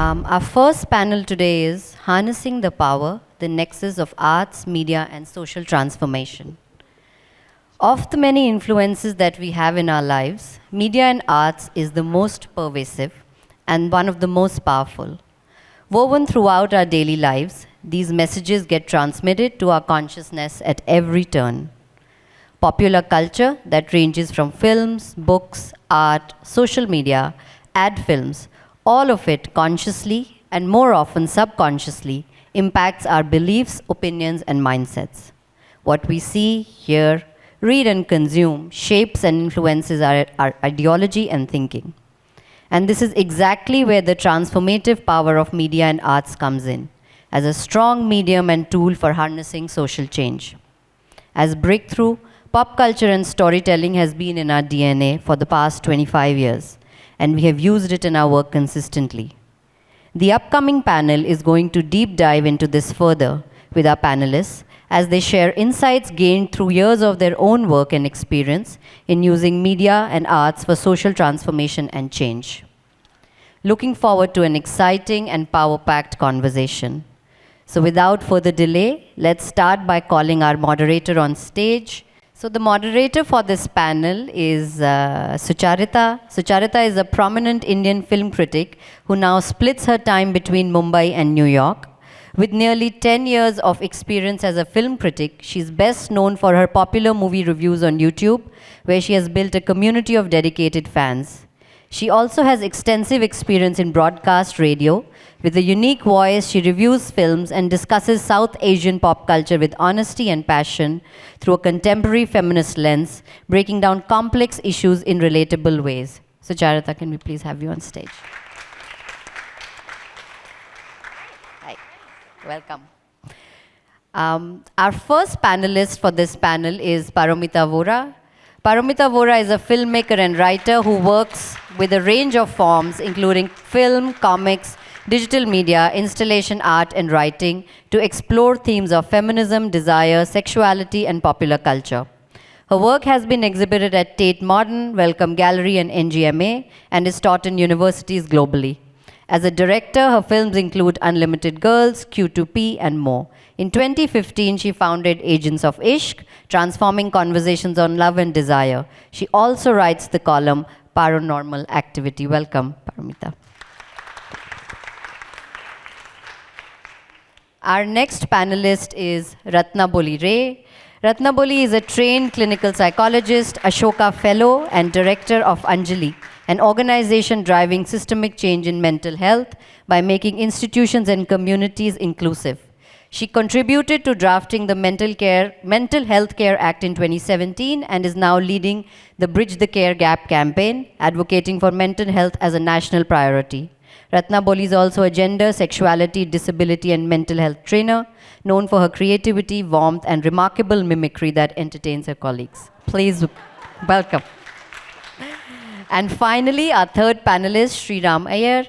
Our first panel today is Harnessing the Power, the Nexus of Arts, Media, and Social Transformation. Of the many influences that we have in our lives, media and arts is the most pervasive and one of the most powerful. Woven throughout our daily lives, these messages get transmitted to our consciousness at every turn. Popular culture that ranges from films, books, art, social media, ad films, all of it consciously and more often subconsciously impacts our beliefs, opinions, and mindsets. What we see, hear, read, and consume shapes and influences our ideology and thinking. And this is exactly where the transformative power of media and arts comes in, as a strong medium and tool for harnessing social change. As breakthrough, pop culture and storytelling has been in our DNA for the past 25 years, and we have used it in our work consistently. The upcoming panel is going to deep dive into this further with our panelists as they share insights gained through years of their own work and experience in using media and arts for social transformation and change. Looking forward to an exciting and power-packed conversation. So without further delay, let's start by calling our moderator on stage. So the moderator for this panel is Sucharita. Sucharita is a prominent Indian film critic who now splits her time between Mumbai and New York. With nearly 10 years of experience as a film critic, she's best known for her popular movie reviews on YouTube, where she has built a community of dedicated fans. She also has extensive experience in broadcast radio. With a unique voice, she reviews films and discusses South Asian pop culture with honesty and passion through a contemporary feminist lens, breaking down complex issues in relatable ways. So, Charita, can we please have you on stage? Hi, welcome. Our first panelist for this panel is Paramita Vora. Paramita Vora is a filmmaker and writer who works with a range of forms, including film, comics, digital media, installation art, and writing, to explore themes of feminism, desire, sexuality, and popular culture. Her work has been exhibited at Tate Modern, Wellcome Gallery, and NGMA, and is taught in universities globally. As a director, her films include Unlimited Girls, Q2P, and more. In 2015, she founded Agents of Ishq, transforming conversations on love and desire. She also writes the column Paranormal Activity. Welcome, Paramita. Our next panelist is Ratnaboli Ray. Ratnaboli is a trained clinical psychologist, Ashoka Fellow, and director of Anjali, an organization driving systemic change in mental health by making institutions and communities inclusive. She contributed to drafting the Mental Health Care Act in 2017 and is now leading the Bridge the Care Gap campaign, advocating for mental health as a national priority. Ratnaboli is also a gender, sexuality, disability, and mental health trainer, known for her creativity, warmth, and remarkable mimicry that entertains her colleagues. Please welcome. And finally, our third panelist, Sriram Iyer.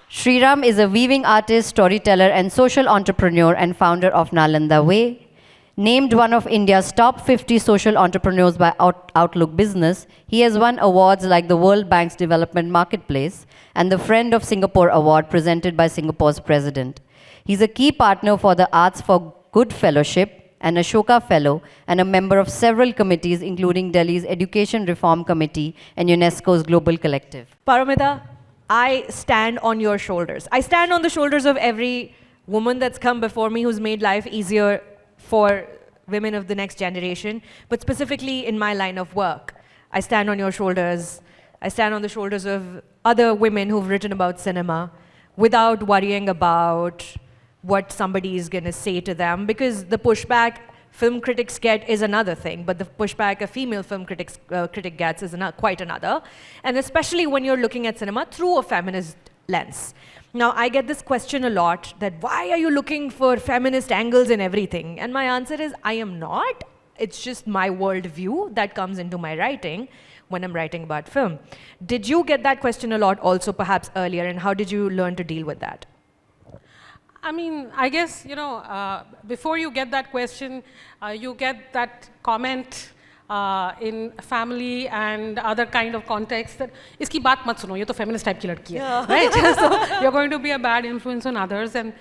Sriram is a weaving artist, storyteller, and social entrepreneur and founder of Nalanda Way. Named one of India's top 50 social entrepreneurs by Outlook Business, he has won awards like the World Bank's Development Marketplace and the Friend of Singapore Award presented by Singapore's president. He's a key partner for the Arts for Good Fellowship, an Ashoka Fellow, and a member of several committees, including Delhi's Education Reform Committee and UNESCO's Global Collective. Paramita, I stand on your shoulders. I stand on the shoulders of every woman that's come before me who's made life easier for women of the next generation, but specifically in my line of work. I stand on your shoulders. I stand on the shoulders of other women who've written about cinema without worrying about what somebody is going to say to them, because the pushback film critics get is another thing, but the pushback a female film critic gets is quite another, and especially when you're looking at cinema through a feminist lens. Now, I get this question a lot, that why are you looking for feminist angles in everything? And my answer is, I am not. It's just my worldview that comes into my writing when I'm writing about film. Did you get that question a lot also perhaps earlier, and how did you learn to deal with that? I mean, I guess, before you get that question, you get that comment in family and other kind of context that iski baat mat suno, ye to feminist type ki ladki hai, right? So you're going to be a bad influence on others, and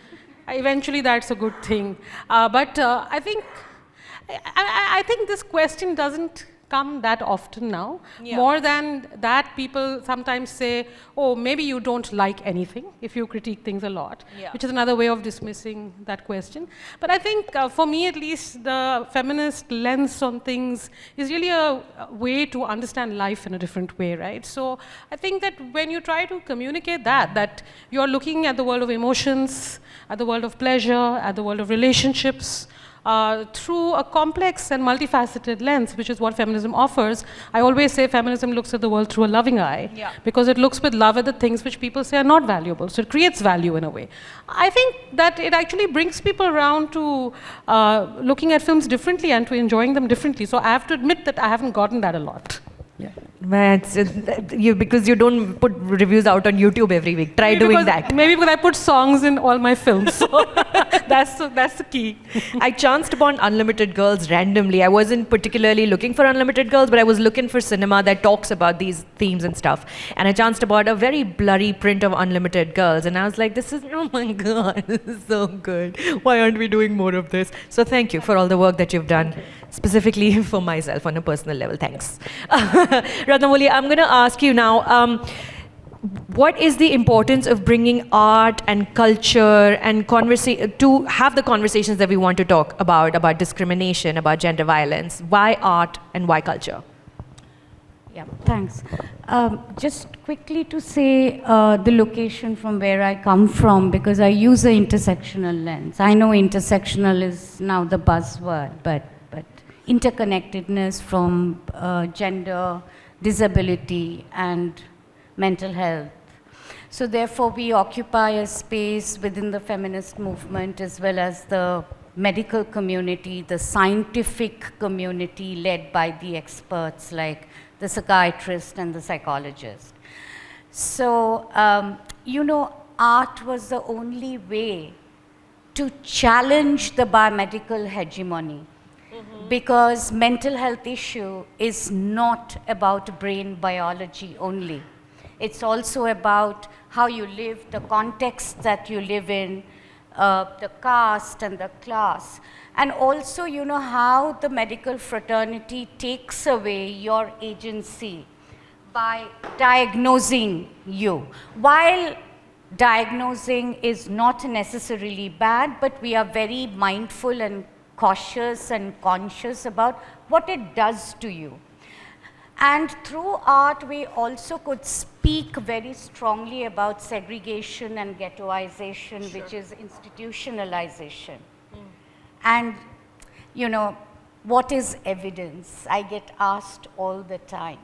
eventually that's a good thing. But I think I think this question doesn't come that often now. More than that, people sometimes say, oh, maybe you don't like anything if you critique things a lot, which is another way of dismissing that question. But I think for me at least, the feminist lens on things is really a way to understand life in a different way, right? So I think that when you try to communicate that you're looking at the world of emotions, at the world of pleasure, at the world of relationships, through a complex and multifaceted lens, which is what feminism offers. I always say feminism looks at the world through a loving eye, because it looks with love at the things which people say are not valuable. So it creates value in a way. I think that it actually brings people around to looking at films differently and to enjoying them differently. So I have to admit that I haven't gotten that a lot. Man, because you don't put reviews out on YouTube every week. Try doing that. Maybe because I put songs in all my films. So that's the key. I chanced upon Unlimited Girls randomly. I wasn't particularly looking for Unlimited Girls, but I was looking for cinema that talks about these themes and stuff. And I chanced upon a very blurry print of Unlimited Girls. And I was like, oh my God, this is so good. Why aren't we doing more of this? So thank you for all the work that you've done, specifically for myself on a personal level. Thanks. Ratnavali, I'm going to ask you now, what is the importance of bringing art and culture and to have the conversations that we want to talk about discrimination, about gender violence? Why art and why culture? Yeah, thanks. Just quickly to say the location from where I come from, because I use an intersectional lens. I know intersectional is now the buzzword, but interconnectedness from gender, disability, and mental health. So therefore, we occupy a space within the feminist movement as well as the medical community, the scientific community led by the experts like the psychiatrist and the psychologist. So, art was the only way to challenge the biomedical hegemony. Because mental health issue is not about brain biology only. It's also about how you live, the context that you live in, the caste and the class. And also, how the medical fraternity takes away your agency by diagnosing you. While diagnosing is not necessarily bad, but we are very mindful and cautious and conscious about what it does to you. And through art, we also could speak very strongly about segregation and ghettoization, which is institutionalization. And, what is evidence? I get asked all the time.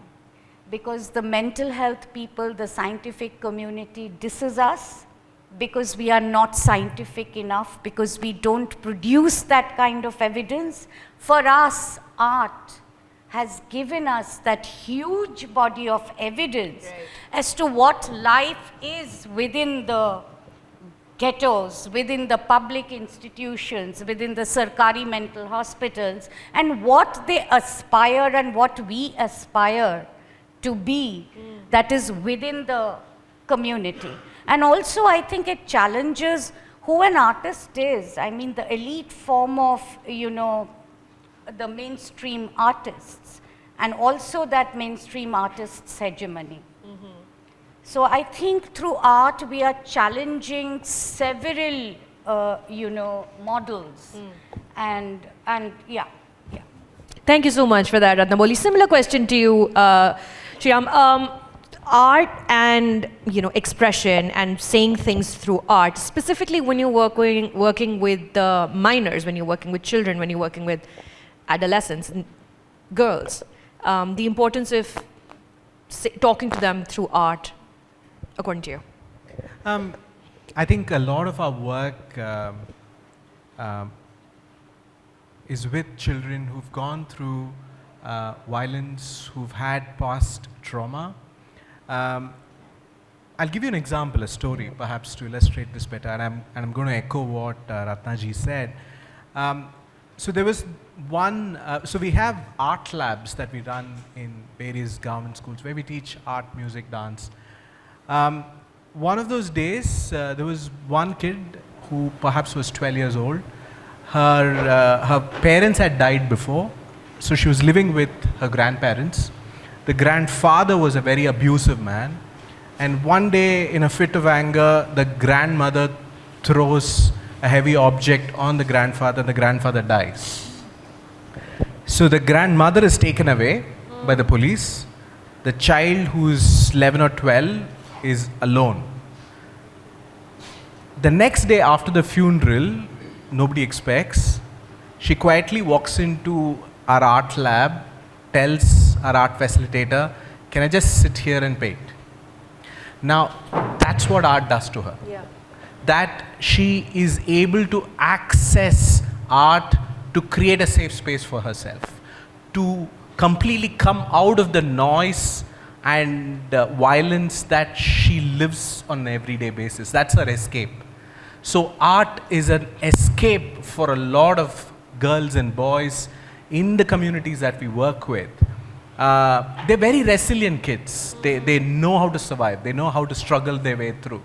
Because the mental health people, the scientific community disses us, because we are not scientific enough, because we don't produce that kind of evidence. For us, art has given us that huge body of evidence as to what life is within the ghettos, within the public institutions, within the Sarkari mental hospitals, and what they aspire and what we aspire to be, that is within the community. And also, I think it challenges who an artist is. I mean, the elite form of, the mainstream artists, and also that mainstream artist's hegemony. So I think through art, we are challenging several, models. And yeah. Thank you so much for that, Ratnavali. Similar question to you, Sriram. Art and expression and saying things through art, specifically when you're working with minors, when you're working with children, when you're working with adolescents and girls, the importance of talking to them through art, according to you. I think a lot of our work is with children who've gone through violence, who've had past trauma. I'll give you an example, a story, perhaps to illustrate this better, and I'm going to echo what Ratnaji said. So there was so we have art labs that we run in various government schools where we teach art, music, dance. One of those days, there was one kid who perhaps was 12 years old. Her parents had died before, so she was living with her grandparents. The grandfather was a very abusive man, and one day, in a fit of anger, the grandmother throws a heavy object on the grandfather dies. So the grandmother is taken away by the police. The child, who's 11 or 12, is alone. The next day after the funeral, nobody expects, she quietly walks into our art lab, tells our art facilitator, "Can I just sit here and paint?" Now, that's what art does to her. Yeah. That she is able to access art to create a safe space for herself, to completely come out of the noise and violence that she lives on an everyday basis. That's her escape. So art is an escape for a lot of girls and boys in the communities that we work with. They're very resilient kids. They know how to survive. They know how to struggle their way through.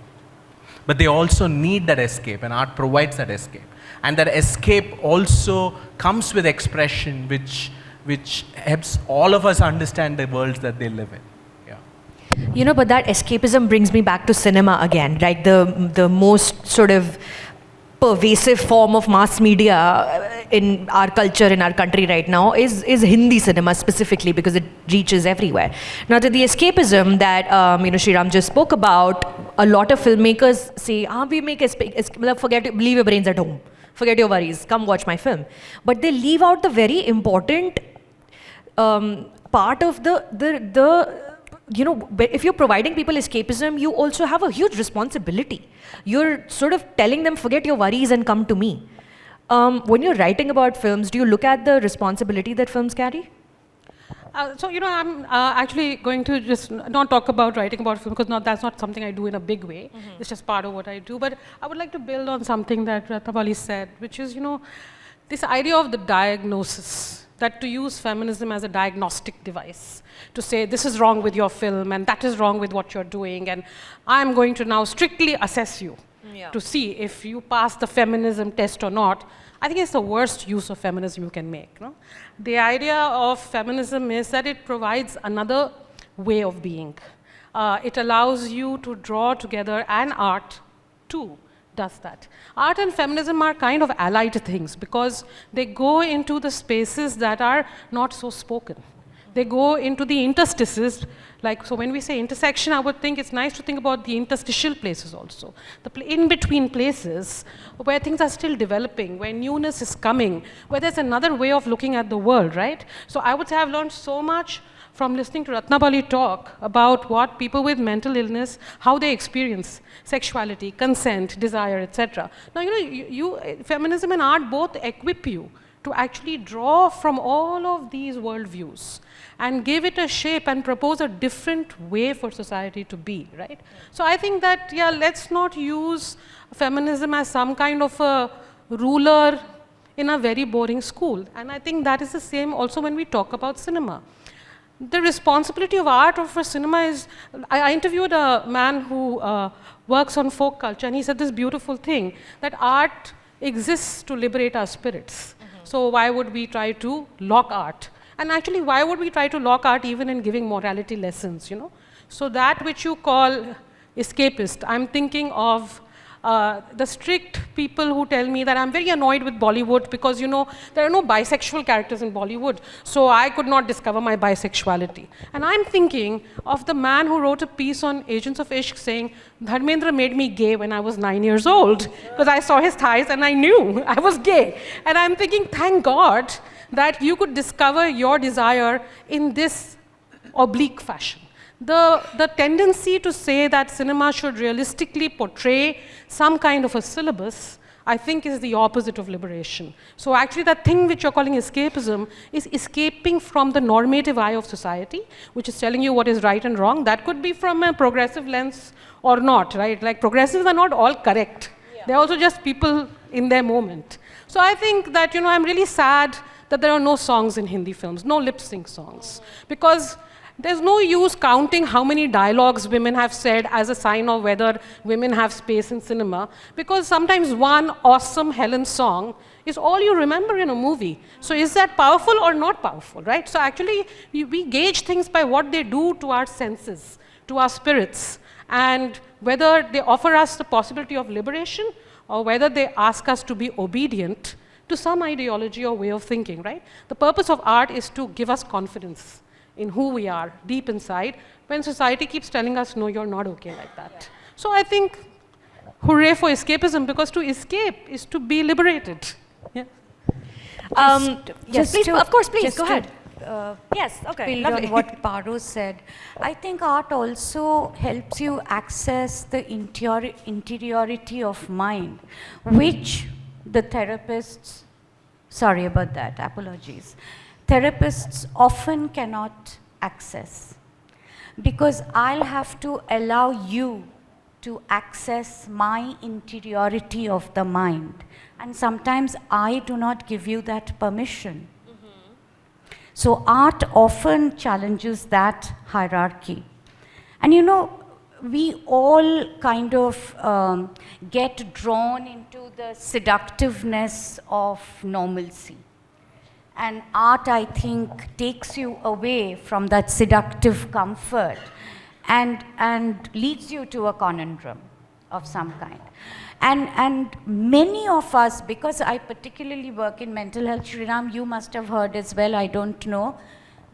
But they also need that escape, and art provides that escape. And that escape also comes with expression, which helps all of us understand the worlds that they live in. You know, but that escapism brings me back to cinema again. Like the most sort of pervasive form of mass media in our culture, in our country right now is Hindi cinema specifically, because it reaches everywhere. Now, to the escapism that Sriram just spoke about, a lot of filmmakers say, we make leave your brains at home, forget your worries, come watch my film. But they leave out the very important part of if you're providing people escapism, you also have a huge responsibility. You're sort of telling them, forget your worries and come to me. When you're writing about films, do you look at the responsibility that films carry? I'm actually going to just not talk about writing about film, because that's not something I do in a big way. Mm-hmm. It's just part of what I do. But I would like to build on something that Ratnabali said, which is, this idea of the diagnosis, that to use feminism as a diagnostic device, to say this is wrong with your film and that is wrong with what you're doing, and I'm going to now strictly assess you to see if you pass the feminism test or not. I think it's the worst use of feminism you can make. No? The idea of feminism is that it provides another way of being. It allows you to draw together, and art too does that. Art and feminism are kind of allied things, because they go into the spaces that are not so spoken. They go into the interstices. So when we say intersection, I would think it's nice to think about the interstitial places also. The in-between places where things are still developing, where newness is coming, where there's another way of looking at the world, right? So I would say I've learned so much from listening to Ratnabali talk about what people with mental illness, how they experience sexuality, consent, desire, etc. Now, feminism and art both equip you to actually draw from all of these worldviews and give it a shape and propose a different way for society to be, right? So I think that, let's not use feminism as some kind of a ruler in a very boring school. And I think that is the same also when we talk about cinema. The responsibility of art or for cinema is, I interviewed a man who works on folk culture, and he said this beautiful thing, that art exists to liberate our spirits. Mm-hmm. So why would we try to lock art? And actually, why would we try to lock art even in giving morality lessons, So that which you call escapist, I'm thinking of the strict people who tell me that I'm very annoyed with Bollywood because, there are no bisexual characters in Bollywood, so I could not discover my bisexuality. And I'm thinking of the man who wrote a piece on Agents of Ishq saying, Dharmendra made me gay when I was 9 years old, because I saw his thighs and I knew I was gay. And I'm thinking, thank God that you could discover your desire in this oblique fashion. The tendency to say that cinema should realistically portray some kind of a syllabus, I think, is the opposite of liberation. So actually that thing which you're calling escapism is escaping from the normative eye of society, which is telling you what is right and wrong. That could be from a progressive lens or not, right? Like progressives are not all correct. Yeah. They're also just people in their moment. So I think that, I'm really sad that there are no songs in Hindi films, no lip sync songs. Because there's no use counting how many dialogues women have said as a sign of whether women have space in cinema, because sometimes one awesome Helen song is all you remember in a movie. So is that powerful or not powerful, right? So actually, we gauge things by what they do to our senses, to our spirits, and whether they offer us the possibility of liberation or whether they ask us to be obedient to some ideology or way of thinking, right? The purpose of art is to give us confidence in who we are deep inside when society keeps telling us, no, you're not okay like that. So I think, hooray for escapism, because to escape is to be liberated. Yeah. Yes, please, of course, please, go ahead. Yes, okay, Build lovely. on what Paro said. I think art also helps you access the interiority of mind, which the therapists, sorry about that, apologies, therapists often cannot access. Because I'll have to allow you to access my interiority of the mind. And sometimes I do not give you that permission. So art often challenges that hierarchy. And you know, we all kind of get drawn into the seductiveness of normalcy. And art, I think, takes you away from that seductive comfort and leads you to a conundrum of some kind. And many of us, because I particularly work in mental health, Shriram, you must have heard as well, I don't know,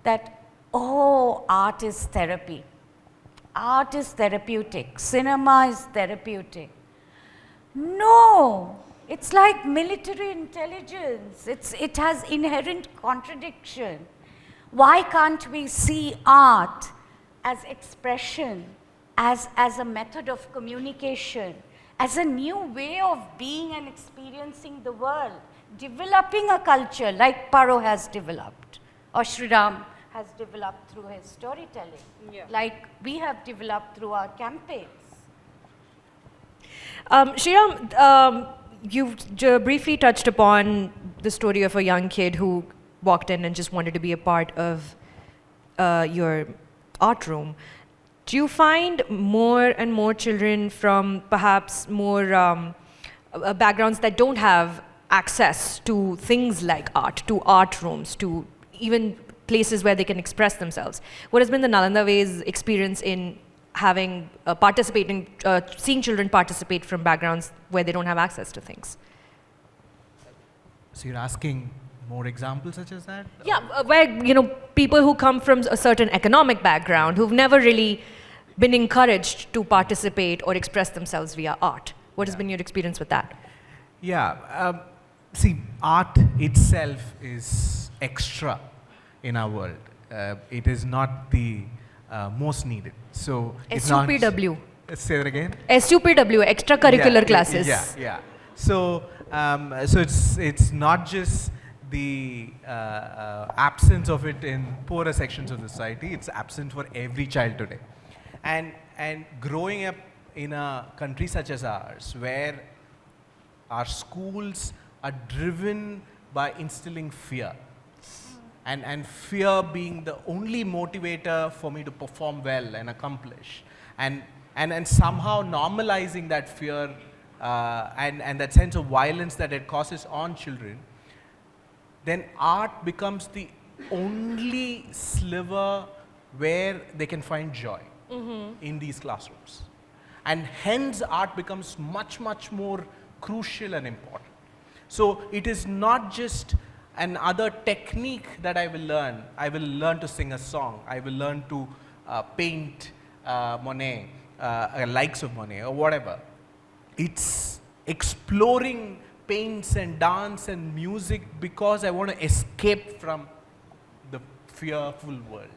that, oh, art is therapy. Art is therapeutic. Cinema is therapeutic. No, it's like military intelligence. It has inherent contradiction. Why can't we see art as expression, as a method of communication, as a new way of being and experiencing the world, developing a culture like Paro has developed, or Shriram has developed through his storytelling, like we have developed through our campaigns. Shriram, you briefly touched upon the story of a young kid who walked in and just wanted to be a part of your art room. Do you find more and more children from perhaps more backgrounds that don't have access to things like art, to art rooms, to even places where they can express themselves? What has been the Nalanda Way's experience in having seeing children participate from backgrounds where they don't have access to things? So you're asking more examples such as that? Yeah, where people who come from a certain economic background who've never really been encouraged to participate or express themselves via art. What has been your experience with that? Yeah, see, art itself is extra in our world. It is not the most needed. So it's not. SUPW. Say that again. SUPW, extracurricular classes. Yeah. So, so it's not just the absence of it in poorer sections of the society. It's absent for every child today. And growing up in a country such as ours, where our schools are driven by instilling fear, and fear being the only motivator for me to perform well and accomplish, and somehow normalizing that fear and that sense of violence that it causes on children, then art becomes the only sliver where they can find joy in these classrooms. And hence art becomes much, much more crucial and important. So it is not just another technique that I will learn. I will learn to sing a song. I will learn to paint Monet, likes of Monet or whatever. It's exploring paints and dance and music because I want to escape from the fearful world.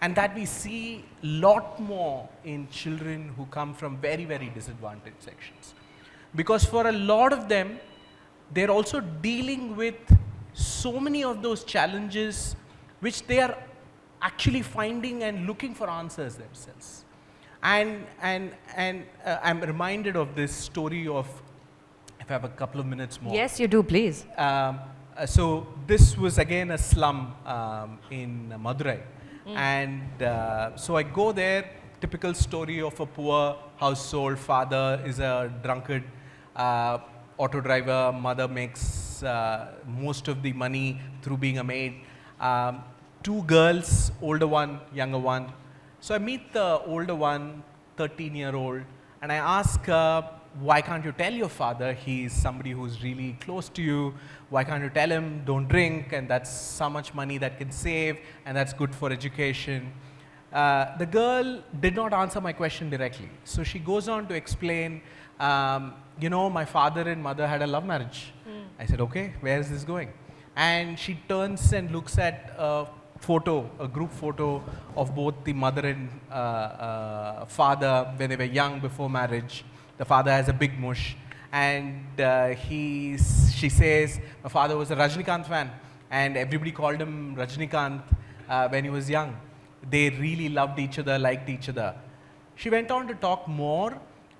And that we see a lot more in children who come from very, very disadvantaged sections. Because for a lot of them, they're also dealing with so many of those challenges which they are actually finding and looking for answers themselves. And I'm reminded of this story of, if I have a couple of minutes more. Yes, you do, please. So this was again a slum in Madurai. And so I go there, typical story of a poor household. Father is a drunkard auto driver, mother makes most of the money through being a maid. Two girls, older one, younger one. So I meet the older one, 13-year-old, and I ask her, why can't you tell your father he's somebody who's really close to you? Why can't you tell him don't drink, and that's so much money that can save, and that's good for education? The girl did not answer my question directly. So she goes on to explain, you know, my father and mother had a love marriage. I said, okay, where is this going? And she turns and looks at a photo, a group photo of both the mother and father when they were young before marriage. The father has a big mush, and she says, my father was a Rajnikant fan, and everybody called him Rajnikant when he was young. They really loved each other, liked each other. She went on to talk more,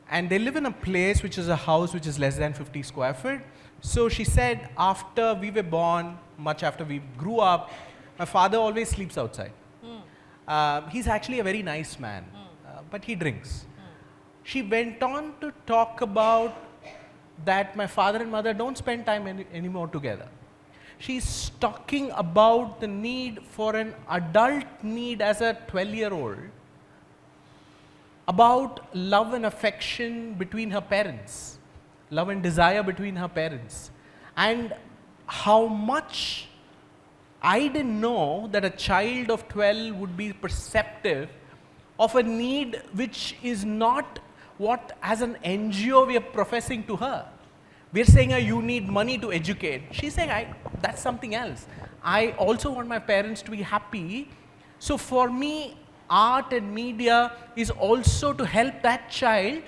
and they live in a place which is a house which is less than 50 square feet. So she said, after we were born, much after we grew up, my father always sleeps outside. He's actually a very nice man, but he drinks. She went on to talk about that my father and mother don't spend time anymore together. She's talking about the need for an adult need as a 12-year-old, about love and affection between her parents, love and desire between her parents, and how much I didn't know that a child of 12 would be perceptive of a need which is not what as an NGO we are professing to her. We're saying you need money to educate. She's saying that's something else. I also want my parents to be happy. So for me, art and media is also to help that child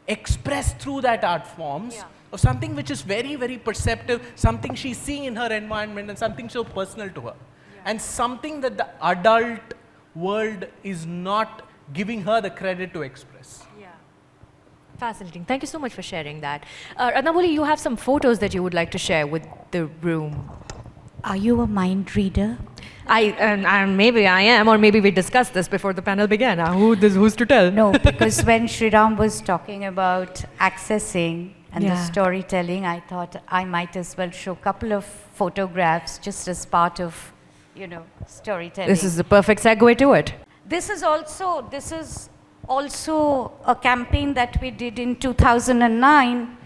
express through that art forms of something which is very, very perceptive, something she's seeing in her environment and something so personal to her. And something that the adult world is not giving her the credit to express. Fascinating. Thank you so much for sharing that. Ranamoli, you have some photos that you would like to share with the room. Are you a mind reader? Maybe I am, or maybe we discussed this before the panel began. Who's to tell? No, because when Sriram was talking about accessing and the storytelling, I thought I might as well show a couple of photographs just as part of, storytelling. This is the perfect segue to it. This is also a campaign that we did in 2009,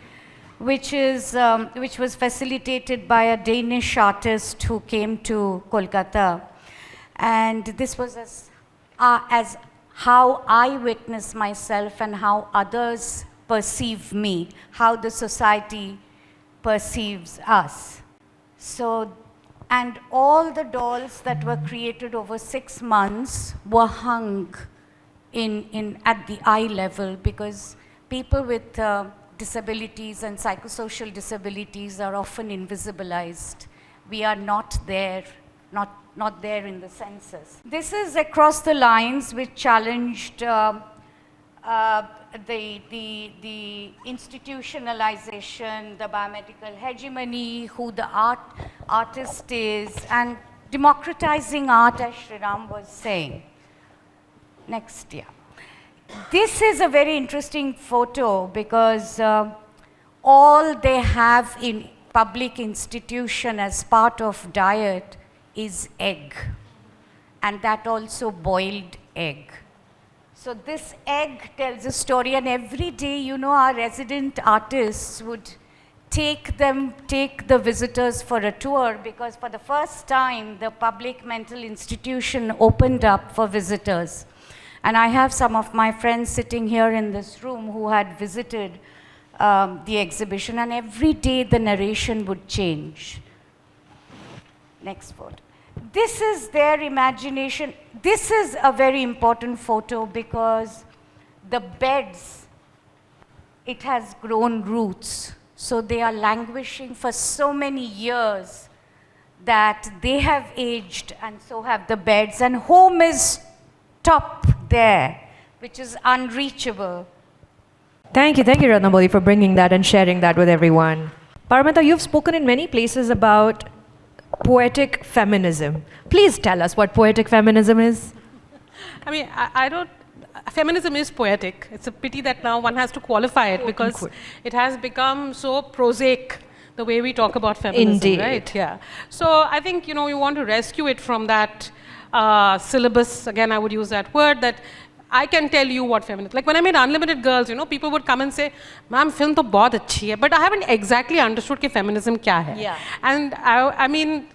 which was facilitated by a Danish artist who came to Kolkata. And this was as how I witness myself and how others perceive me, how the society perceives us. So, and all the dolls that were created over 6 months were hung at the eye level, because people with disabilities and psychosocial disabilities are often invisibilized. We are not there, not there in the census. This is Across the Lines, which challenged the institutionalization, the biomedical hegemony, who the artist is, and democratizing art, as Sriram was saying. Next, This is a very interesting photo because all they have in public institution as part of diet is egg, and that also boiled egg. So this egg tells a story, and every day, our resident artists would take the visitors for a tour, because for the first time, the public mental institution opened up for visitors. And I have some of my friends sitting here in this room who had visited the exhibition, and every day the narration would change. Next photo. This is their imagination. This is a very important photo because the beds, it has grown roots. So they are languishing for so many years that they have aged, and so have the beds. And home is top there, which is unreachable. Thank you, Ratnaboli, for bringing that and sharing that with everyone. Paramita, you've spoken in many places about poetic feminism. Please tell us what poetic feminism is. I mean, I don't. Feminism is poetic. It's a pity that now one has to qualify it because it has become so prosaic the way we talk about feminism, Indeed. right? Yeah. So I think, you know, we want to rescue it from that syllabus. Again, I would use that word that I can tell you what feminism. Like when I made Unlimited Girls, you know, people would come and say, "Ma'am, film to bahut achhi hai," but I haven't exactly understood कि feminism क्या है. Yeah. And I mean,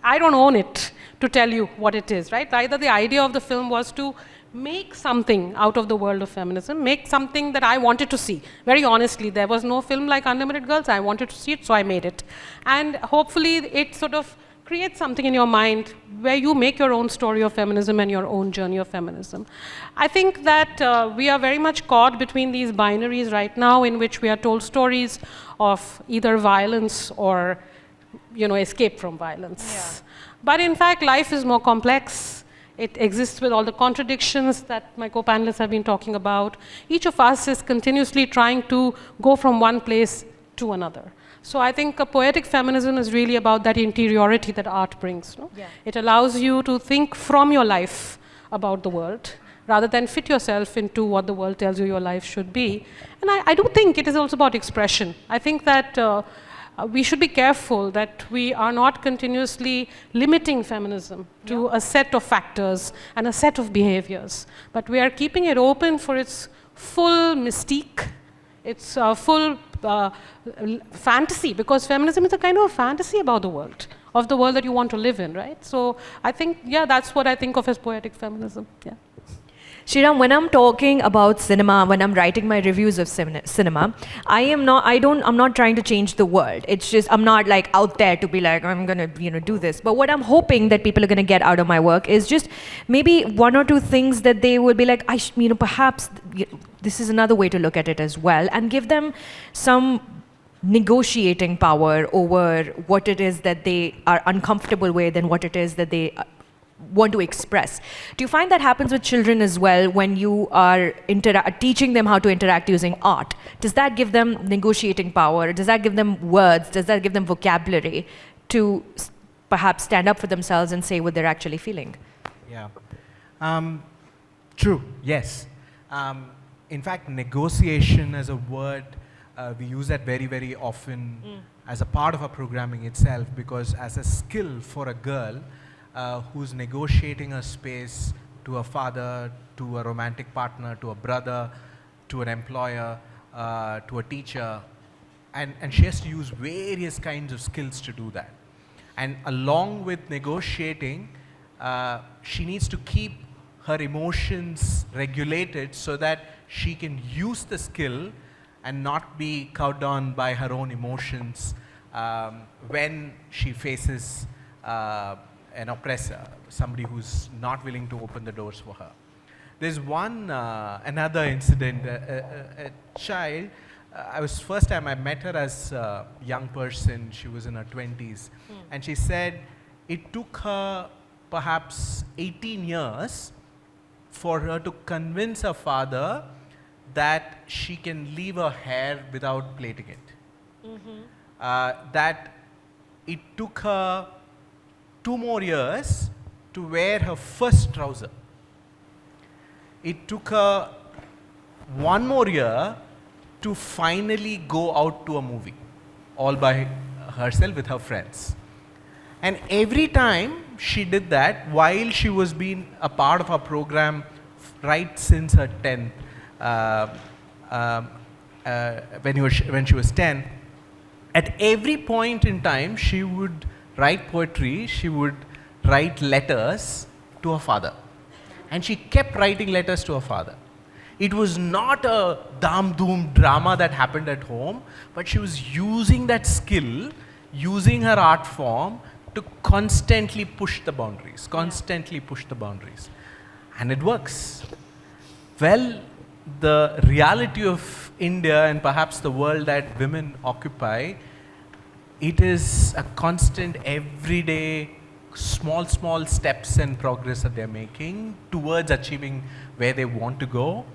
I don't own it to tell you what it is, right? Either the idea of the film was to make something out of the world of feminism, make something that I wanted to see. Very honestly, there was no film like Unlimited Girls. I wanted to see it, so I made it. And hopefully it sort of creates something in your mind where you make your own story of feminism and your own journey of feminism. I think that we are very much caught between these binaries right now in which we are told stories of either violence or, you know, escape from violence. Yeah. But in fact, life is more complex. It exists with all the contradictions that my co-panelists have been talking about. Each of us is continuously trying to go from one place to another. So I think a poetic feminism is really about that interiority that art brings. No? Yeah. It allows you to think from your life about the world rather than fit yourself into what the world tells you your life should be. And I do think it is also about expression. I think that we should be careful that we are not continuously limiting feminism to a set of factors and a set of behaviors, but we are keeping it open for its full mystique, its full fantasy, because feminism is a kind of fantasy about the world, of the world that you want to live in, right? So I think, yeah, that's what I think of as poetic feminism, yeah. Shriram, when I'm talking about cinema, when I'm writing my reviews of cinema, I'm not trying to change the world. It's just, I'm not like out there to be like, I'm gonna, you know, do this. But what I'm hoping that people are gonna get out of my work is just maybe one or two things that they will be like, you know, perhaps this is another way to look at it as well, and give them some negotiating power over what it is that they are uncomfortable with and what it is that they want to express. Do you find that happens with children as well when you are teaching them how to interact using art? Does that give them negotiating power? Does that give them words? Does that give them vocabulary to perhaps stand up for themselves and say what they're actually feeling? Yeah. True, yes. In fact, negotiation as a word, we use that very, very often as a part of our programming itself, because as a skill for a girl, who's negotiating a space to a father, to a romantic partner, to a brother, to an employer, to a teacher, and she has to use various kinds of skills to do that. And along with negotiating, she needs to keep her emotions regulated so that she can use the skill and not be cowed down by her own emotions when she faces an oppressor, somebody who's not willing to open the doors for her. There's another incident, a child, first time I met her as a young person, she was in her 20s, and she said it took her perhaps 18 years for her to convince her father that she can leave her hair without plaiting it. That it took her 2 more years to wear her first trouser. It took her 1 more year to finally go out to a movie, all by herself with her friends. And every time she did that, while she was being a part of our program right since her 10th, when she was 10, at every point in time she would write poetry, she would write letters to her father. And she kept writing letters to her father. It was not a dam-doom drama that happened at home, but she was using that skill, using her art form to constantly push the boundaries, And it works. Well, the reality of India and perhaps the world that women occupy, it is a constant, everyday, small steps and progress that they're making towards achieving where they want to go.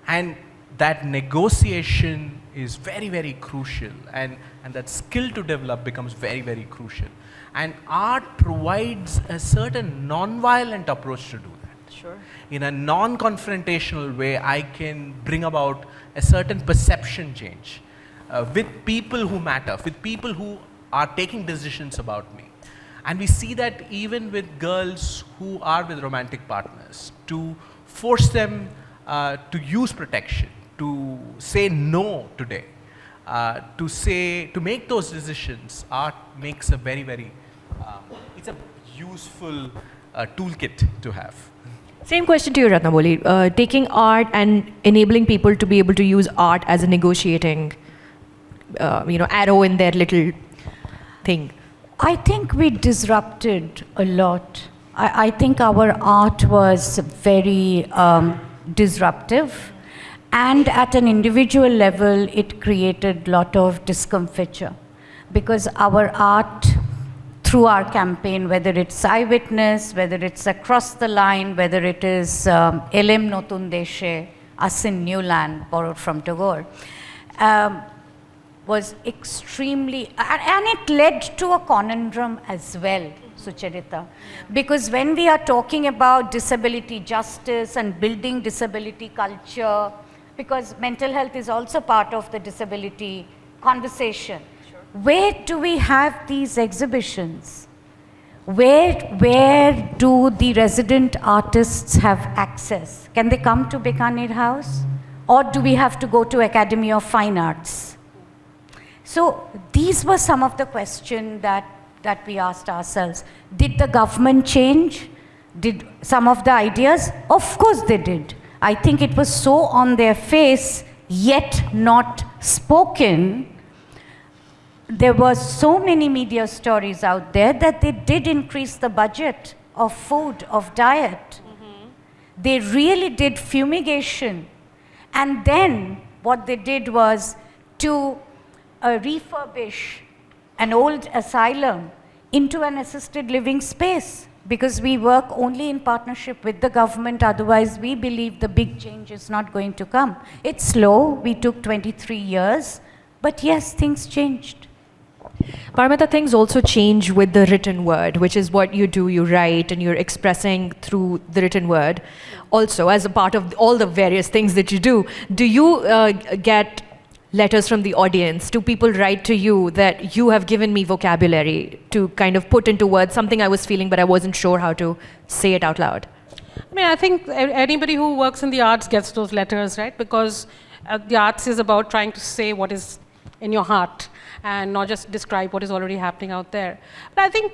And that negotiation is very, very crucial, and that skill to develop becomes very, very crucial. And art provides a certain non-violent approach to do that. Sure. In a non-confrontational way, I can bring about a certain perception change with people who matter, with people who are taking decisions about me. And we see that even with girls who are with romantic partners, to force them to use protection, to say no today, to make those decisions, art makes a very, very, it's a useful toolkit to have. Same question to you, Ratnaboli. Taking art and enabling people to be able to use art as a negotiating, arrow in their little thing. I think we disrupted a lot. I think our art was very disruptive, and at an individual level, it created a lot of discomfiture, because our art, through our campaign, whether it's Eyewitness, whether it's Across the Line, whether it is Elem Notun Deshe, Us in New Land, borrowed from Tagore, was extremely, and it led to a conundrum as well, Sucharita. Because when we are talking about disability justice and building disability culture, because mental health is also part of the disability conversation, where do we have these exhibitions? Where do the resident artists have access? Can they come to Bikaner House? Or do we have to go to Academy of Fine Arts? So these were some of the questions that we asked ourselves. Did the government change? Did some of the ideas? Of course they did. I think it was so on their face, yet not spoken. There were so many media stories out there that they did increase the budget of food, of diet. They really did fumigation. And then what they did was to refurbish an old asylum into an assisted living space, because we work only in partnership with the government, otherwise we believe the big change is not going to come. It's slow, we took 23 years, but yes, things changed. Paramita, things also change with the written word, which is what you do, you write, and you're expressing through the written word. Also, as a part of all the various things that you do you get letters from the audience? Do people write to you that you have given me vocabulary to kind of put into words something I was feeling but I wasn't sure how to say it out loud? I mean, I think anybody who works in the arts gets those letters, right? Because the arts is about trying to say what is in your heart and not just describe what is already happening out there. But I think,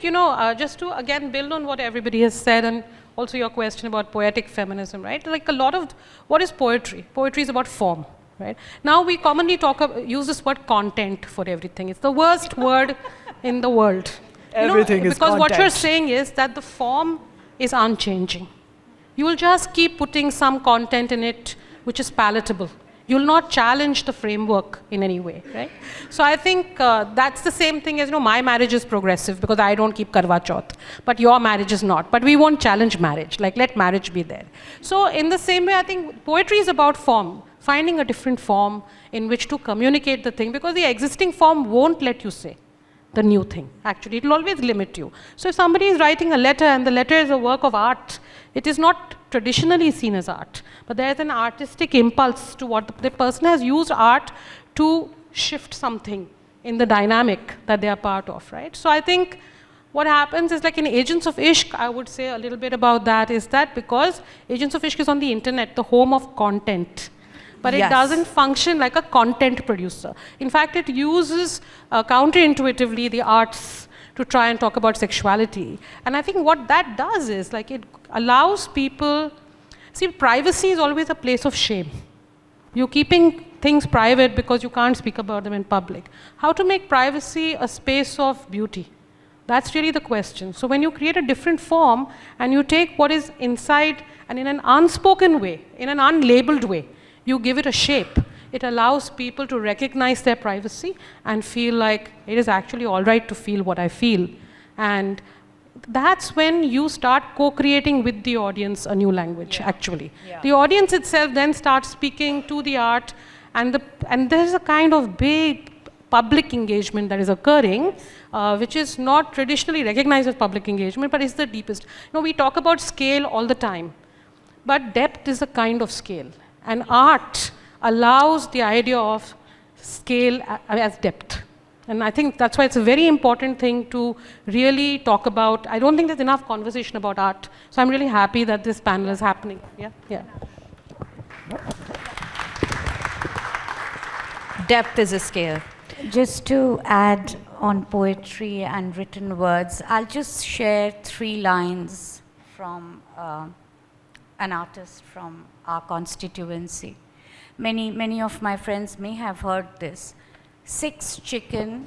just to again build on what everybody has said, and also your question about poetic feminism, right? Like a lot of, what is poetry? Poetry is about form. Right? Now we commonly use this word content for everything. It's the worst word in the world. Everything is because content. what you're saying is that the form is unchanging. You will just keep putting some content in it which is palatable. You will not challenge the framework in any way, right? So I think that's the same thing as, my marriage is progressive because I don't keep Karwa Chauth, but your marriage is not. But we won't challenge marriage, like let marriage be there. So in the same way, I think poetry is about form, finding a different form in which to communicate the thing, because the existing form won't let you say the new thing. Actually, it will always limit you. So if somebody is writing a letter and the letter is a work of art, it is not traditionally seen as art, but there is an artistic impulse to what the person has used art to shift something in the dynamic that they are part of, right? So I think what happens is, like in Agents of Ishq, I would say a little bit about that, is that because Agents of Ishq is on the internet, the home of content, but it doesn't function like a content producer. In fact, it uses counterintuitively the arts to try and talk about sexuality. And I think what that does is, like, it allows people, see, privacy is always a place of shame. You're keeping things private because you can't speak about them in public. How to make privacy a space of beauty? That's really the question. So when you create a different form and you take what is inside and in an unspoken way, in an unlabeled way, you give it a shape. It allows people to recognize their privacy and feel like it is actually all right to feel what I feel. And that's when you start co-creating with the audience a new language, actually. The audience itself then starts speaking to the art, and there's a kind of big public engagement that is occurring, which is not traditionally recognized as public engagement, but is the deepest. We talk about scale all the time, but depth is a kind of scale, and art allows the idea of scale as depth. And I think that's why it's a very important thing to really talk about. I don't think there's enough conversation about art, so I'm really happy that this panel is happening. Yeah. Depth is a scale. Just to add on poetry and written words, I'll just share 3 lines from an artist from our constituency. Many of my friends may have heard this. 6 chicken,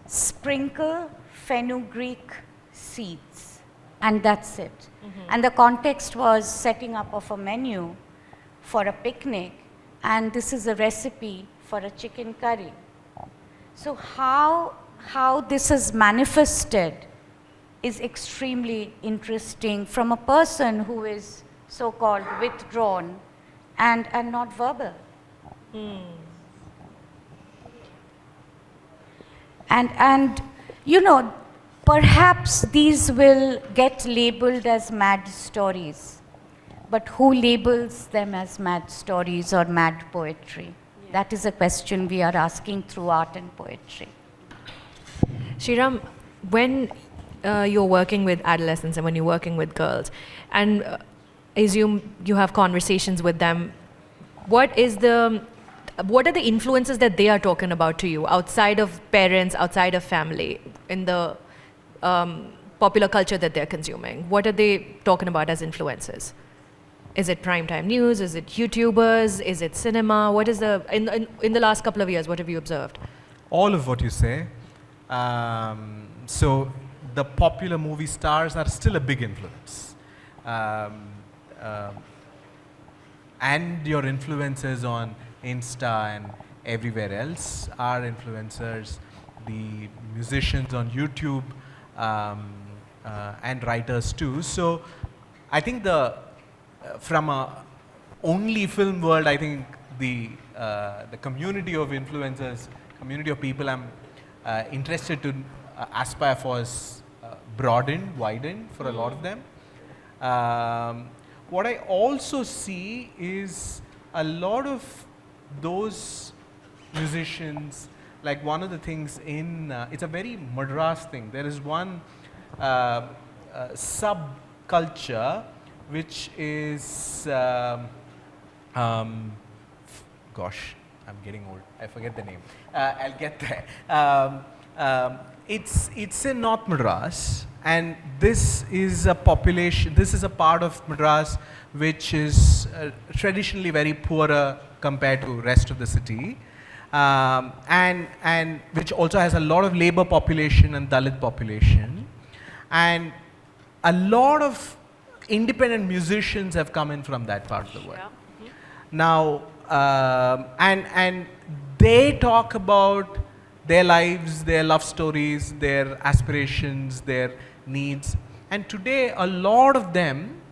sprinkle fenugreek seeds, and that's it. And the context was setting up of a menu for a picnic, and this is a recipe for a chicken curry. So how this is manifested is extremely interesting from a person who is so-called withdrawn and not verbal. And perhaps these will get labeled as mad stories, but who labels them as mad stories or mad poetry? That is a question we are asking through art and poetry. Shriram, when you're working with adolescents and when you're working with girls, and assume you have conversations with them, what are the influences that they are talking about to you outside of parents, outside of family, in the popular culture that they're consuming? What are they talking about as influences? Is it primetime news? Is it YouTubers? Is it cinema? What is in the last couple of years, what have you observed? All of what you say. So the popular movie stars are still a big influence. And your influencers on Insta and everywhere else are influencers. The musicians on YouTube and writers too. So I think from a only film world, I think the community of influencers, community of people I'm interested to aspire for is broadened, widened for a lot of them. What I also see is a lot of those musicians, like one of the things it's a very Madras thing. There is one subculture which is, gosh, I'm getting old. I forget the name. I'll get there. It's in North Madras, and this is a population. This is a part of Madras which is traditionally very poorer compared to rest of the city, and which also has a lot of labor population and Dalit population, and a lot of independent musicians have come in from that part of the world. Yeah. Now, and they talk about their lives, their love stories, their aspirations, their needs. And today, a lot of them,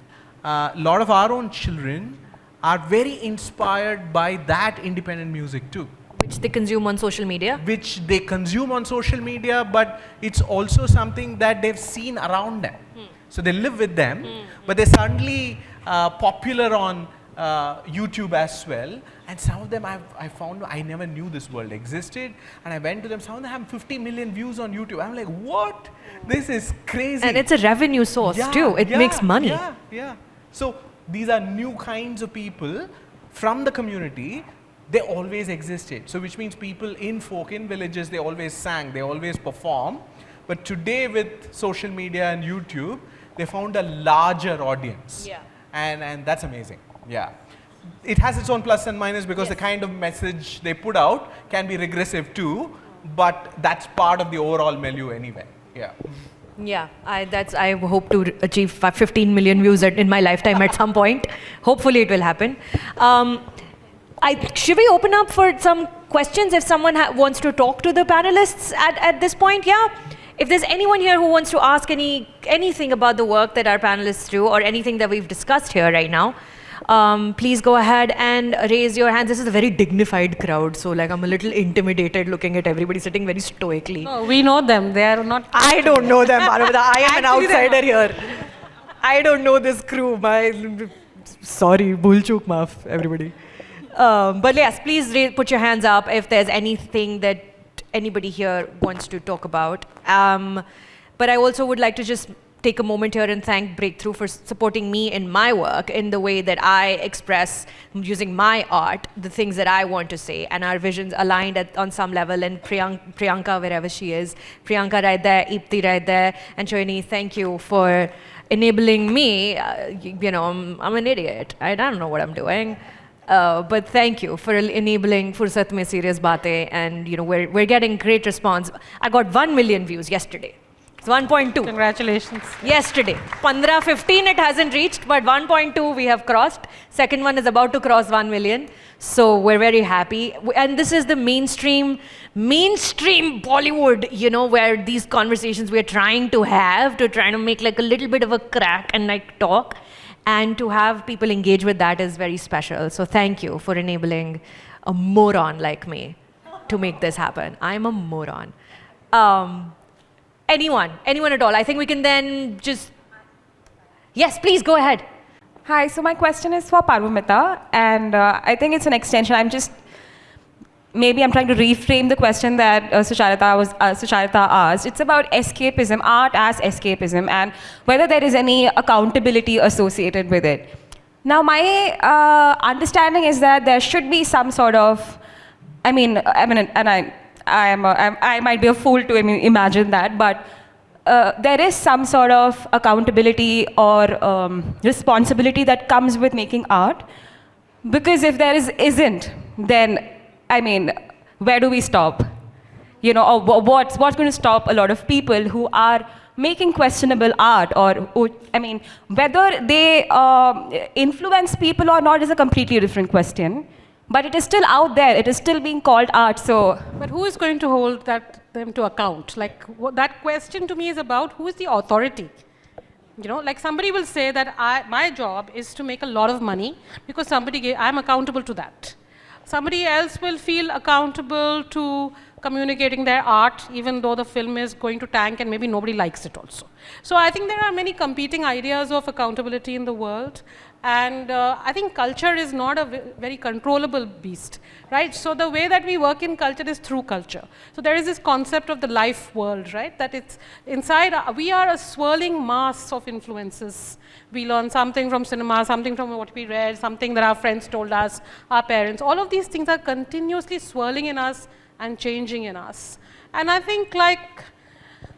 a lot of our own children are very inspired by that independent music too. Which they consume on social media? Which they consume on social media, but it's also something that they've seen around them. So they live with them, but they're suddenly popular on YouTube as well. And some of them I found, I never knew this world existed. And I went to them, some of them have 50 million views on YouTube. I'm like, what? This is crazy. And it's a revenue source too. It makes money. Yeah. So these are new kinds of people from the community. They always existed. So which means people in folk, in villages, they always sang, they always perform. But today with social media and YouTube, they found a larger audience. Yeah. And that's amazing. Yeah. It has its own plus and minus because the kind of message they put out can be regressive too, but that's part of the overall milieu anyway. Yeah. Yeah, I hope to achieve 15 million views in my lifetime at some point. Hopefully it will happen. Should we open up for some questions if someone wants to talk to the panelists at this point? Yeah. If there's anyone here who wants to ask anything about the work that our panelists do or anything that we've discussed here right now, Please go ahead and raise your hands. This is a very dignified crowd, so like I'm a little intimidated looking at everybody sitting very stoically. No, we know them. They are not. I don't know them, Anuvita. I am an Actually, they're outsider here. I don't know this crew. Sorry, bulchuk maaf, everybody. But yes, please put your hands up if there's anything that anybody here wants to talk about. But I also would like to just take a moment here and thank Breakthrough for supporting me in my work in the way that I express using my art the things that I want to say, and our visions aligned on some level. And Priyanka, wherever she is, Priyanka right there, Ipti right there, and Shoini, thank you for enabling me. I'm an idiot. I don't know what I'm doing. But thank you for enabling Fursat Mein Serious Baatein, and we're getting great response. I got 1 million views yesterday. It's 1.2. Congratulations. Yesterday. 15 it hasn't reached, but 1.2 we have crossed. Second one is about to cross 1 million. So we're very happy. And this is the mainstream Bollywood, where these conversations we're trying to make like a little bit of a crack and like talk. And to have people engage with that is very special. So thank you for enabling a moron like me to make this happen. I'm a moron. Anyone at all. I think we can then just... Yes, please, go ahead. Hi, so my question is for Parvamita, and I think it's an extension. Maybe I'm trying to reframe the question that Sucharita asked. It's about escapism, art as escapism, and whether there is any accountability associated with it. Now, my understanding is that there should be some sort of, I might be a fool to imagine that, but there is some sort of accountability or responsibility that comes with making art. Because if there isn't, then, where do we stop? Or what's going to stop a lot of people who are making questionable art, or, whether they influence people or not is a completely different question. But it is still out there. It is still being called art. So, but who is going to hold them to account? Like that question to me is about who is the authority. Like somebody will say that my job is to make a lot of money because I'm accountable to that. Somebody else will feel accountable to communicating their art, even though the film is going to tank and maybe nobody likes it also. So I think there are many competing ideas of accountability in the world. And I think culture is not a very controllable beast, right? So the way that we work in culture is through culture. So there is this concept of the life world, right? That it's inside, we are a swirling mass of influences. We learn something from cinema, something from what we read, something that our friends told us, our parents. All of these things are continuously swirling in us and changing in us. And I think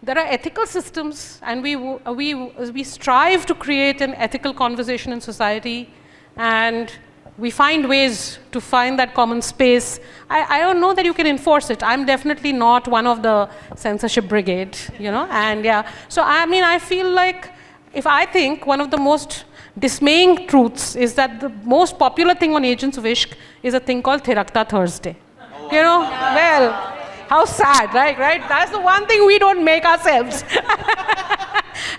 there are ethical systems, and we strive to create an ethical conversation in society, and we find ways to find that common space. I don't know that you can enforce it. I'm definitely not one of the censorship brigade, and yeah. So I feel like if I think one of the most dismaying truths is that the most popular thing on Agents of Ishq is a thing called Thirakta Thursday. Well, how sad, right? That's the one thing we don't make ourselves.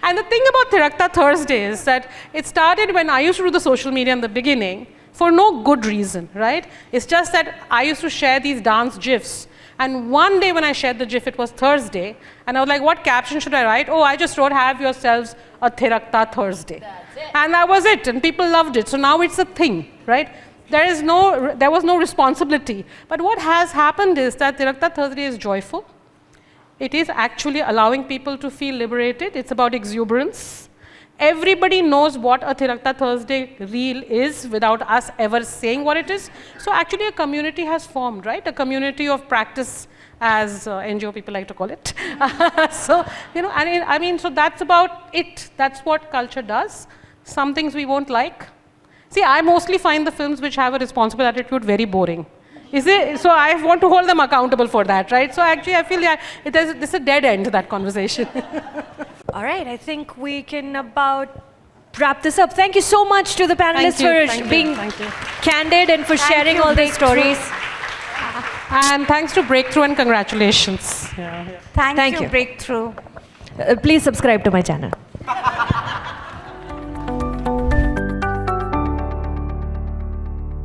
And the thing about Thirakta Thursday is that it started when I used to do the social media in the beginning for no good reason, right? It's just that I used to share these dance GIFs. And one day when I shared the GIF, it was Thursday. And I was like, what caption should I write? Oh, I just wrote, have yourselves a Thirakta Thursday. That's it. And that was it. And people loved it. So now it's a thing, right? There was no responsibility. But what has happened is that Thirakta Thursday is joyful. It is actually allowing people to feel liberated. It's about exuberance. Everybody knows what a Thirakta Thursday reel is without us ever saying what it is. So actually a community has formed, right? A community of practice, as NGO people like to call it. So, so that's about it. That's what culture does. Some things we won't like. See, I mostly find the films which have a responsible attitude very boring. Is it? So I want to hold them accountable for that, right? So actually I feel this is a dead end to that conversation. All right, I think we can about wrap this up. Thank you so much to the panelists for being candid and for sharing all these stories. And thanks to Breakthrough and congratulations. Thank you, Breakthrough. Please subscribe to my channel.